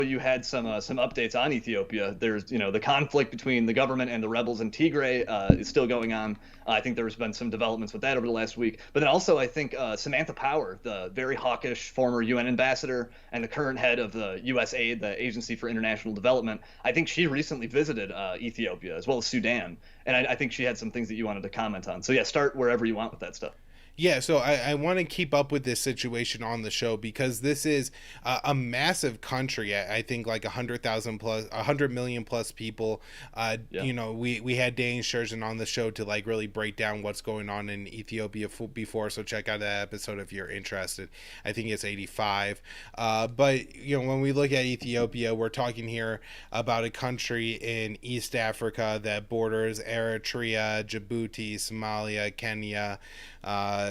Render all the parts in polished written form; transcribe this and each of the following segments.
you had some updates on Ethiopia. There's the conflict between the government and the rebels in Tigray is still going on. I think there's been some developments with that over the last week. But then also I think Samantha Power, the very hawkish former UN ambassador and the current head of the USAID, the Agency for International Development, I think she recently visited Ethiopia as well as Sudan, and I think she had some things that you wanted to comment on. So yeah, start wherever you want with that stuff. Yeah, so I want to keep up with this situation on the show because this is a massive country. I think like 100,000 plus, 100 million plus people. Yeah. We had Dane Sturgeon on the show to like really break down what's going on in Ethiopia before. So check out that episode if you're interested. I think it's 85. But when we look at Ethiopia, we're talking here about a country in East Africa that borders Eritrea, Djibouti, Somalia, Kenya,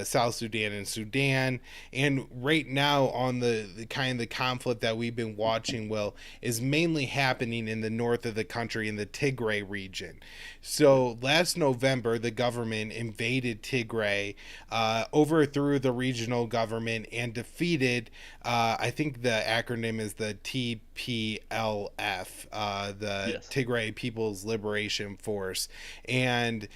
South Sudan and Sudan. And right now on the kind of the conflict that we've been watching, Will, is mainly happening in the north of the country in the Tigray region. So last November, the government invaded Tigray, overthrew the regional government, and defeated, I think the acronym is the TPLF, the Yes. Tigray People's Liberation Force. And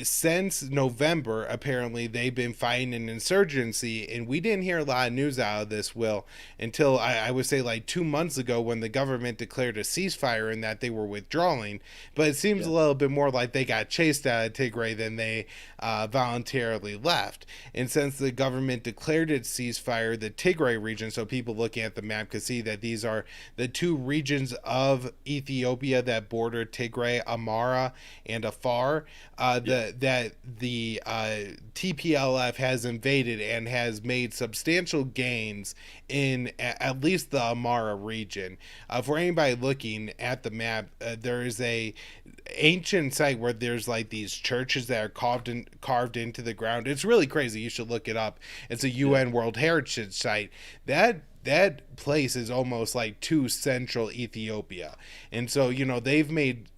since November, apparently they've been fighting an insurgency, and we didn't hear a lot of news out of this, Will, until I would say like 2 months ago when the government declared a ceasefire and that they were withdrawing. But it seems a Yeah. little bit more like they got chased out of Tigray than they voluntarily left. And since the government declared its ceasefire, the Tigray region, so people looking at the map could see that these are the two regions of Ethiopia that border Tigray, Amara and Afar. Yeah. That the TPLF has invaded and has made substantial gains in at least the Amara region. For anybody looking at the map, there is a ancient site where there's like these churches that are carved into the ground. It's really crazy. You should look it up. It's a Yeah. UN World Heritage Site. That place is almost like to central Ethiopia. And so, they've made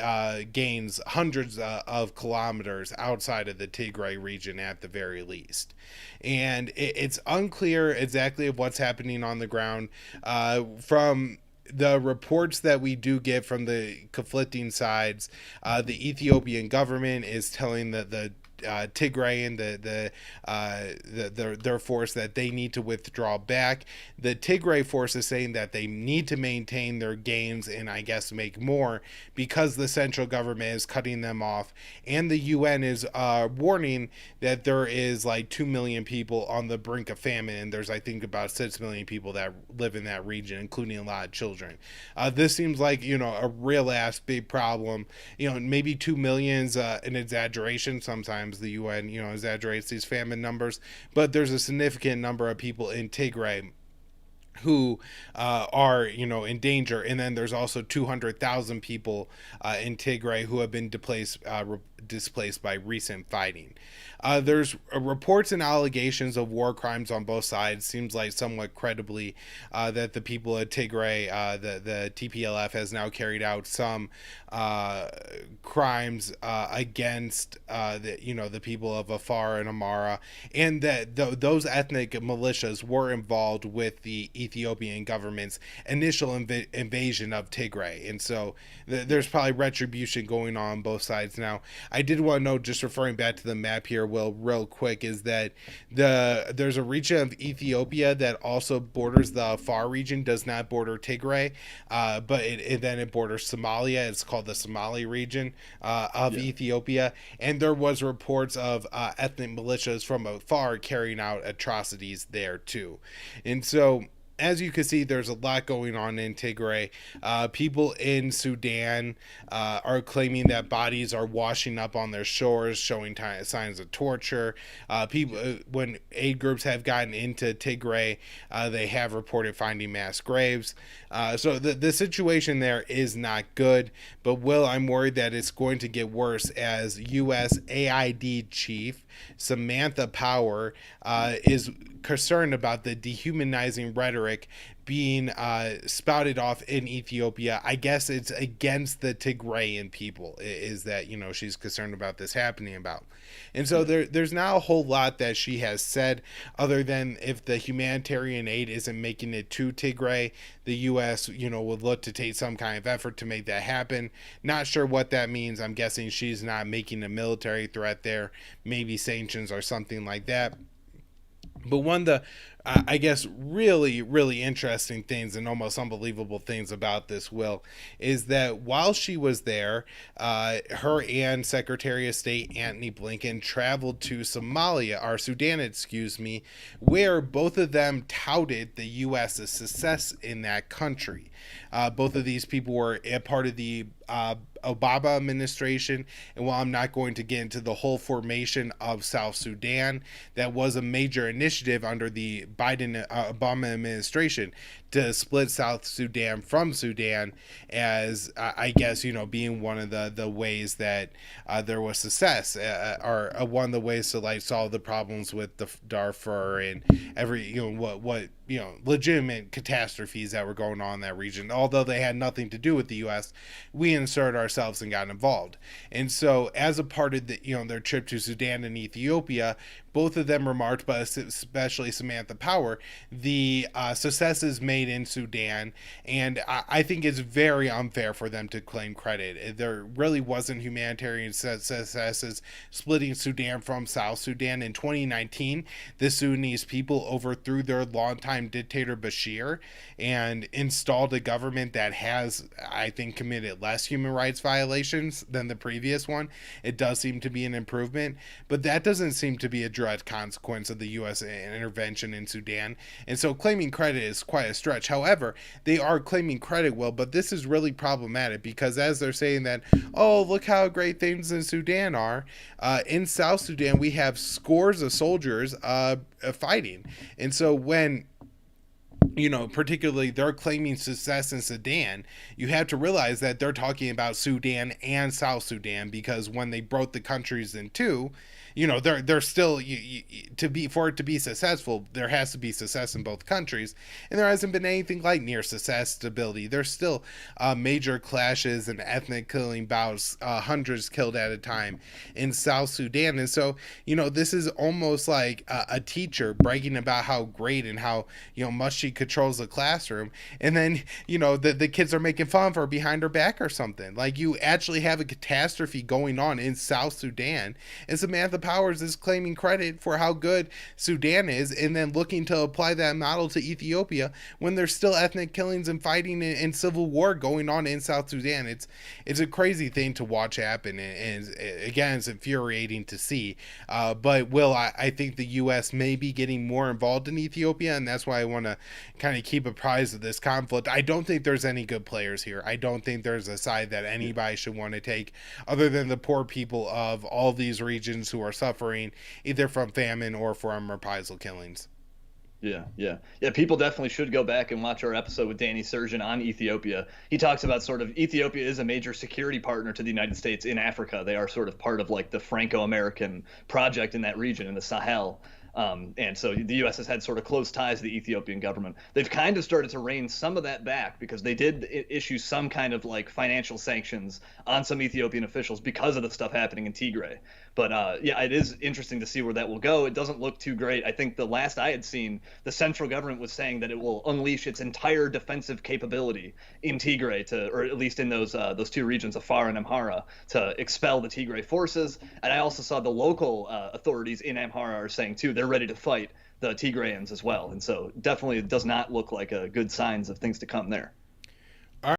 gains hundreds of kilometers outside of the Tigray region at the very least. And it's unclear exactly what's happening on the ground. From the reports that we do get from the conflicting sides, the Ethiopian government is telling the Tigrayan, their force, that they need to withdraw back. The Tigray force is saying that they need to maintain their gains and I guess make more because the central government is cutting them off. And the UN is warning that there is like 2 million people on the brink of famine. And there's, I think, about 6 million people that live in that region, including a lot of children. This seems like, a real ass big problem. Maybe 2 million is an exaggeration sometimes. The UN, exaggerates these famine numbers, but there's a significant number of people in Tigray who are in danger, and then there's also 200,000 people in Tigray who have been displaced by recent fighting. There's reports and allegations of war crimes on both sides. Seems like somewhat credibly that the people of Tigray, the TPLF, has now carried out some crimes against the people of Afar and Amara, and that those ethnic militias were involved with the Ethiopian government's initial invasion of Tigray, and so there's probably retribution going on both sides. Now, I did want to note, just referring back to the map here, Will, real quick, is that there's a region of Ethiopia that also borders the Afar region, does not border Tigray, but then it borders Somalia. It's called the Somali region of Yeah. Ethiopia, and there was reports of ethnic militias from Afar carrying out atrocities there too, and so, as you can see, there's a lot going on in Tigray. People in Sudan are claiming that bodies are washing up on their shores, showing signs of torture. When aid groups have gotten into Tigray, they have reported finding mass graves. So the situation there is not good. But Will, I'm worried that it's going to get worse as USAID chief Samantha Power is concerned about the dehumanizing rhetoric rhetoric being spouted off in Ethiopia. I guess it's against the Tigrayan people, is that, you know, she's concerned about this happening about. And so there's not a whole lot that she has said other than if the humanitarian aid isn't making it to Tigray, the U.S., you know, would look to take some kind of effort to make that happen. Not sure what that means. I'm guessing she's not making a military threat there, maybe sanctions or something like that. But one of the, I guess, really, really interesting things and almost unbelievable things about this, Will, is that while she was there, her and Secretary of State Antony Blinken traveled to Somalia, or Sudan, excuse me, where both of them touted the U.S.'s success in that country. Both of these people were a part of the Obama administration, and while I'm not going to get into the whole formation of South Sudan, that was a major initiative under the Obama administration to split South Sudan from Sudan, as I guess, you know, being one of the ways that there was success, or one of the ways to like solve the problems with the Darfur and every, you know, what you know, legitimate catastrophes that were going on in that region. Although they had nothing to do with the U.S., we inserted ourselves and got involved. And so, as a part of the, you know, their trip to Sudan and Ethiopia, both of them remarked, but especially Samantha Power, the successes made in Sudan, and I think it's very unfair for them to claim credit. There really wasn't humanitarian successes splitting Sudan from South Sudan. In 2019, the Sudanese people overthrew their longtime dictator Bashir and installed a government that has, I think, committed less human rights violations than the previous one. It does seem to be an improvement, but that doesn't seem to be a direct consequence of the U.S. intervention in Sudan. And so claiming credit is quite a stretch. However, they are claiming credit, Will, but this is really problematic because as they're saying that, oh, look how great things in Sudan are, in South Sudan we have scores of soldiers fighting. And so when, you know, particularly they're claiming success in Sudan, you have to realize that they're talking about Sudan and South Sudan, because when they broke the countries in two, you know, they're still, for it to be successful, there has to be success in both countries, and there hasn't been anything like near success, stability. There's still major clashes and ethnic killing bouts, hundreds killed at a time in South Sudan. And so, you know, this is almost like a teacher bragging about how great and how, you know, much she controls the classroom, and then, you know, the kids are making fun of her behind her back or something. Like, you actually have a catastrophe going on in South Sudan, and Samantha Powers is claiming credit for how good Sudan is, and then looking to apply that model to Ethiopia when there's still ethnic killings and fighting and civil war going on in South Sudan. It's a crazy thing to watch happen, and again, it's infuriating to see. But Will, I think the U.S. may be getting more involved in Ethiopia, and that's why I want to kind of keep apprised of this conflict. I don't think there's any good players here. I don't think there's a side that anybody should want to take other than the poor people of all these regions who are suffering either from famine or from reprisal killings. Yeah. People definitely should go back and watch our episode with Danny Surgeon on Ethiopia. He talks about sort of Ethiopia is a major security partner to the United States in Africa. They are sort of part of like the Franco-American project in that region, in the Sahel. And so the U.S. has had sort of close ties to the Ethiopian government. They've kind of started to rein some of that back because they did issue some kind of like financial sanctions on some Ethiopian officials because of the stuff happening in Tigray. But yeah, it is interesting to see where that will go. It doesn't look too great. I think the last I had seen, the central government was saying that it will unleash its entire defensive capability in Tigray or at least in those two regions, Afar and Amhara, to expel the Tigray forces. And I also saw the local authorities in Amhara are saying too they're ready to fight the Tigrayans as well. And so definitely it does not look like good signs of things to come there.